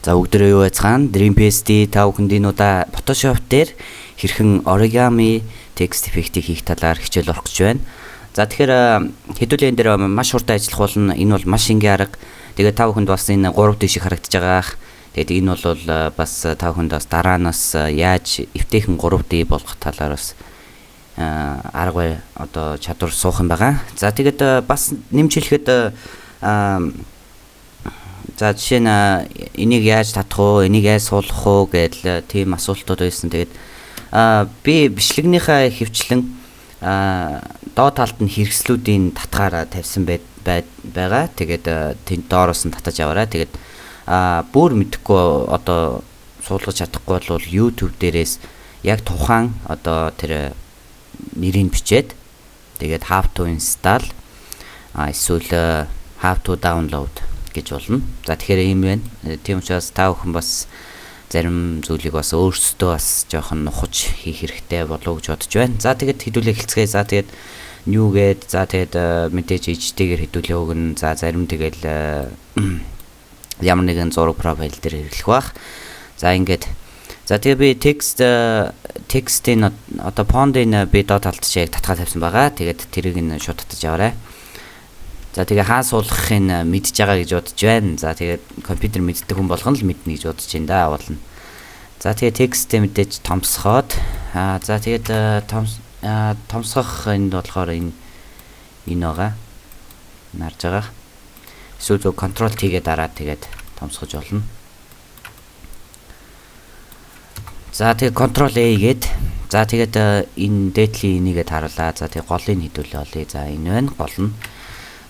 За өглөө юу байцгаана? Dream.psd та бүхэнд энэ удаа Photoshop дээр хэрхэн origami text effect-ийг хийх талаар хичээл орох гэж байна. За тэгэхээр хэдүүлээ энэ дээр маш хурдан ажиллах болно. Энэ бол маш энгийн арга. Тэгээд та бүхэнд бас энэ 3D шиг харагдаж байгаа. Тэгээд энэ бол бас та бүхэнд бас дараанаас яаж эвтэйхэн 3D болгох талаар бас арга одоо чадвар суух юм байгаа. За тэгээд бас нэмж хэлэхэд за жишээ нь энийг яаж татах уу, энийг яаж суулгах уу гэдэл тийм асуултууд байсан. Тэгээд би бичлэгнийхээ хөвчлэн доод талд нь хэрэгслүүдийн татгаараа тавьсан байгаа. Тэгээд тэнд доороос нь татаж аваарай. Тэгээд бүр мэдэхгүй одоо суулгаж чадахгүй бол YouTube дээрээс яг тухайн одоо тэр нэрийг бичээд тэгээд how to install эсвэл how to download гэж болно. За тэгэхээр ийм байна. Тийм учраас та бүхэн бас зарим зүйлийг бас өөрсдөө бас жоохон нухаж хийх хэрэгтэй болов уу гэж бодож байна. За тэгээд хэдүүлээ хэлцгээе. За тэгээд new гээд за тэгээд мэдээж HT-гээр хэдүүлээ өгнө. За зарим тэгэл ямар нэгэн зураг профайл дээр хэрэглэх бах. За ингээд за тэгээд би текстийн одоо font-ын би доод талд яг татгаа тавьсан байгаа. Тэгээд тэрийг нь шууд татаж аваарай. За тэгээ хаа суулгахыг мэдж байгаа гэж бодож байна. За тэгээд компьютер мэддэг хүн болгоно л мэднэ гэж бодож байна да авуулна. За тэгээ текстээ мэдээж томсгоод за тэгээд томсгох энд болохоор энэ байгаа. Нарж байгаа. Эсвэл зөв контрол T-гээ дараад тэгээд томсгож болно. За тэгээд контрол A гээд за тэгээд энэ дээдлийн энийгээ харуулаа. За тэгээд голыг хэдүүлээ олъё. За энэ байна гол нь.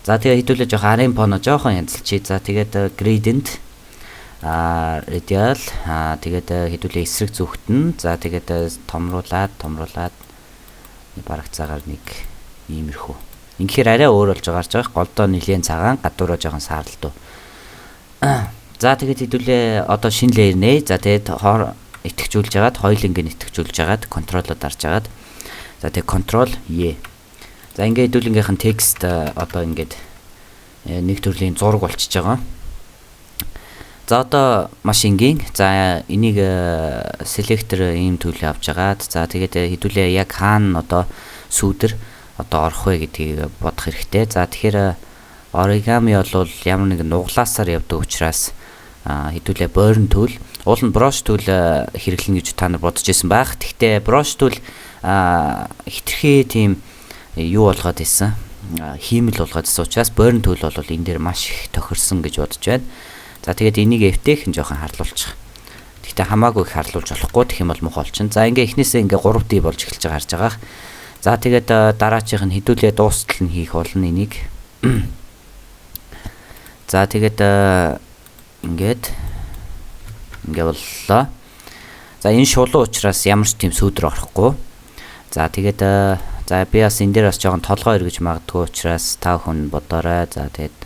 За тэгээд хэдүүлээ жоох арын фоно жоохон янзлчих. За тэгээд gradient radial тэгээд хэдүүлээ эсрэг зүгтэн. За тэгээд томруулаад бараг цагаар нэг иймэрхүү. Инхээр арай өөр болж гарч байгаа. Голдоо нэлийн цагаан, гадуураа жоохон саарлтуу. За тэгээд хэдүүлээ одоо шинэ layer нэ. За тэгээд итгэжүүлж агаад хоёуланг нь итгэжүүлж агаад контролоо дарж агаад. За тэгээд control E. За ингээд хэдүүлэнгийнх нь текст одоо ингээд нэг төрлийн зураг болчихж байгаа. За одоо маш энгийн. За энийг селектор ийм төлөв авч агаад за тэгээд хэдүүлээ яг хаана одоо сүүдэр одоо орох вэ гэдгийг бодох хэрэгтэй. За тэгэхээр origami бол ямар нэгэн нуглаасаар явдаг учраас хэдүүлээ бойрон tool уул нь brush tool хэрэглэн гэж та нар бодож байсан байх. Гэхдээ brush tool хитрхи тийм юу болгоод исэн хиймэл болгоод исэн учраас бойрон tool бол энэ дээр маш их тохирсон гэж бодож байна. За тэгээд энийг эвтэйхэн жоохон харлуулчих. Гэхдээ хамаагүй их харлуулж болохгүй гэх юм бол мох олчин. За ингээ эхнээсээ ингээ 3D болж эхэлж байгаа харж байгаа. За тэгээд дараачих нь хэдүүлээ дуустал нь хийх болно энийг. За тэгээд ингээ боллоо. За энэ шулуу учраас ямар ч тийм сүүдэр орохгүй. За тэгээд за би бас энэ дээр бас жоохон толгой эргэж магадгүй учраас та хүн бодоорой. За тэгээд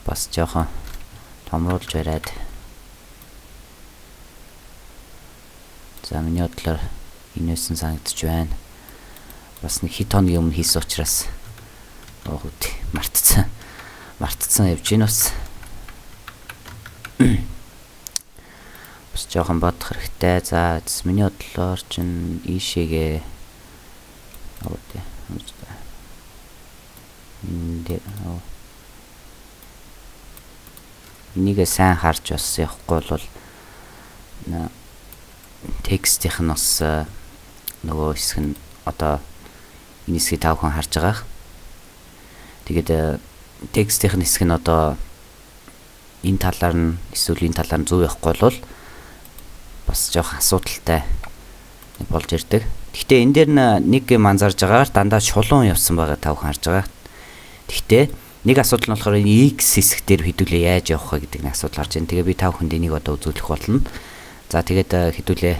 бас жоохон томруулж бариад. За миний бодлоор инээсэн санагдаж байна. Бас нэг хит хоногийн өмнө хийсэн учраас мартцсан явж гин бас. Бас жоохон бодох хэрэгтэй. За миний бодлоор чин ийшээгээ энийгээ сайн харж бас явахгүй бол текстийнх нь бас нөгөө хэсэг нь одоо энэ хэсгийг тавхан харж байгаа. Тэгээд текстийнх нь хэсэг нь одоо энэ талаар нь эсвэл энэ талаар нь зөв явахгүй бол бас жоох асуудалтай болж ирдэг. Гэхдээ энэ дээр нэг юм анзаарж байгаагаар дандаа шулуун явсан байгаа тавхан харж байгаа. Гэхдээ нэг асуудал нь болохоор энэ X хэсэг дээр хэдүүлээ яаж явах вэ гэдэг нэг асуудал гарч байна. Тэгээ би тав хүнд энийг одоо үзүүлэх болно. За тэгээд хэдүүлээ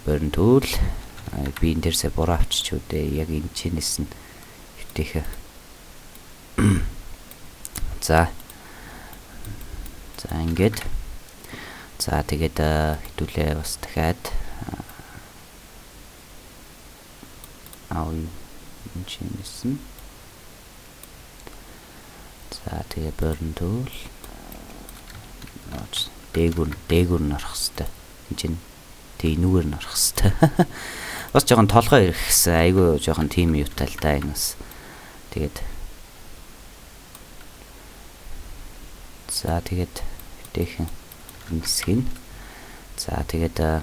burn tool би энэ дээрсээ буруу авчиж үдээ. Яг энэ чинээс нь хэвтэйхэ. За ингээд за тэгээд хэдүүлээ бас дахиад энэ чинээс нь за тэгээ burn tool дээгүүр нь орох хэвээр. Энд чинь энүүгээр нь орох хэвээр. Бас жоохон толгой ирэхсэн. Айгүй жоохон тим юутай л та энэ бас. Тэгээд за тэгээд дэхэн хэсэг нь. За тэгээд за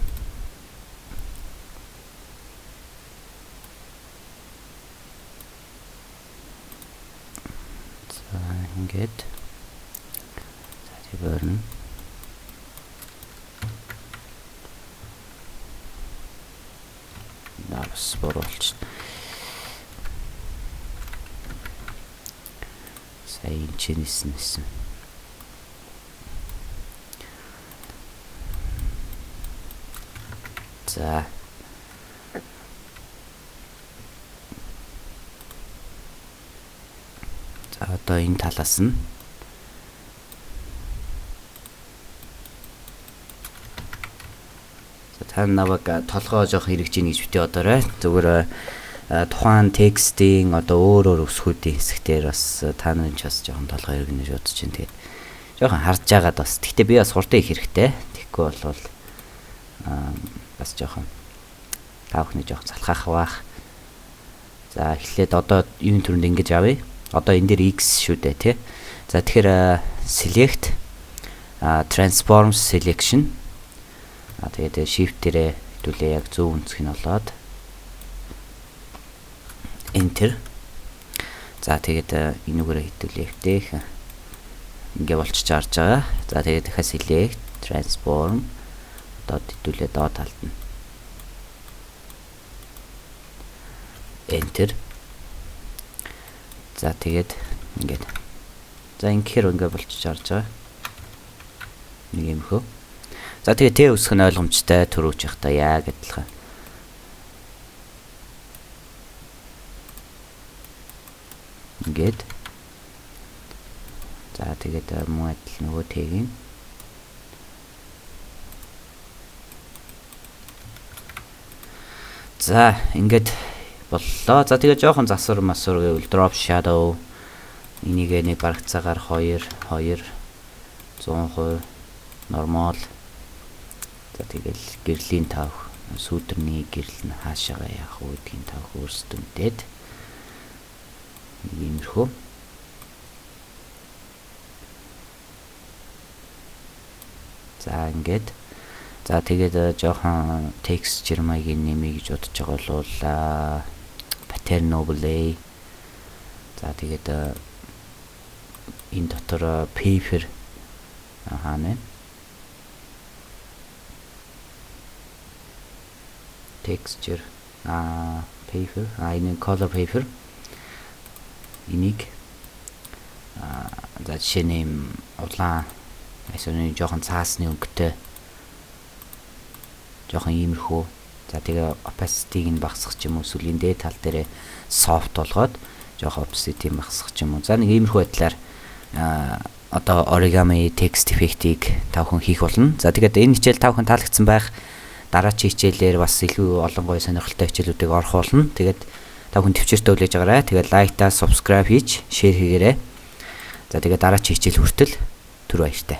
ингээд за тэгвэл нас боруулж. Сайн чинийсэн. За. За одоо энэ талаас нь та намайг толгоо жоох хэрэгж ийн гэж битээ одоорой. Зүгээр тухайн текстийн одоо өөр өсгүүдийн хэсгээр бас та нарын ч бас жоохон толгоо хэрэгнэ гэж бодож байна. Тэгээд жоохон харж байгаад бас. Гэхдээ би бас хурдан их хэрэгтэй. Тэгэхгүй болвол бас жоохон та бүхний жоохон залхаах баах. За эхлээд одоо юун төрөнд ингэж авъя. Одоо энэ дээр X шүү дээ тий. За тэгэхээр select transform selection. Тэгээд shift дээрээ хэвлээ яг зөв үнцэх нь болоод enter. За тэгээд энүүгээр хэвлээ хэвтээх. Ингээ болчих харж байгаа. За тэгээд дахиад select transform доод хэвлээ доод талд нь enter. За тэгээд ингээд за ингэхээр ингээ болчих харж байгаа. Нэг юм хөө. За тэгээ тэ үсэх нь ойлгомжтой төрөөж явах та яг адилхан. Ингээд. За тэгээд муу адил нөгөө тэгийн. За ингээд боллоо. За тэгээ жоохон засвар масвар гэвэл drop shadow энийг нэг бараг цагаар 2 100% нормал. За тэгэл гэрлийн тавх сүүдрний гэрэл нь хаашаага яах вэ гэдгийг тавх өөрсдөнтэд иймэрхүү. За ингээд за тэгээд жоохон texture маягийн нэмье гэж бодож байгаа бол pattern overlay. За тэгээд энэ дотор paper хаана texture paper энэ color paper энийг за жишээ нь улаан эсвэл жоохон цаасны өнгөтэй жоохон иймэрхүү. За тэгээ opacity-г нь багасгах ч юм уу эсвэл энэ дээд тал дээр soft болгоод жоохон opacity багасгах ч юм уу. За нэг иймэрхүү байдлаар одоо origami text effect-ийг тавхан хийх болно. За тэгээд энэ хичээл тавхан таалагдсан байх. Дараагийн хичээлээр бас илүү олон гоё сонирхолтой хичээлүүдийг орох болно. Тэгээд та бүхэн төвчээртэй хүлээж аваарай. Тэгээд лайктаа, subscribe хийж, share хийгээрэй. За тэгээд дараагийн хичээл хүртэл түр баяртай.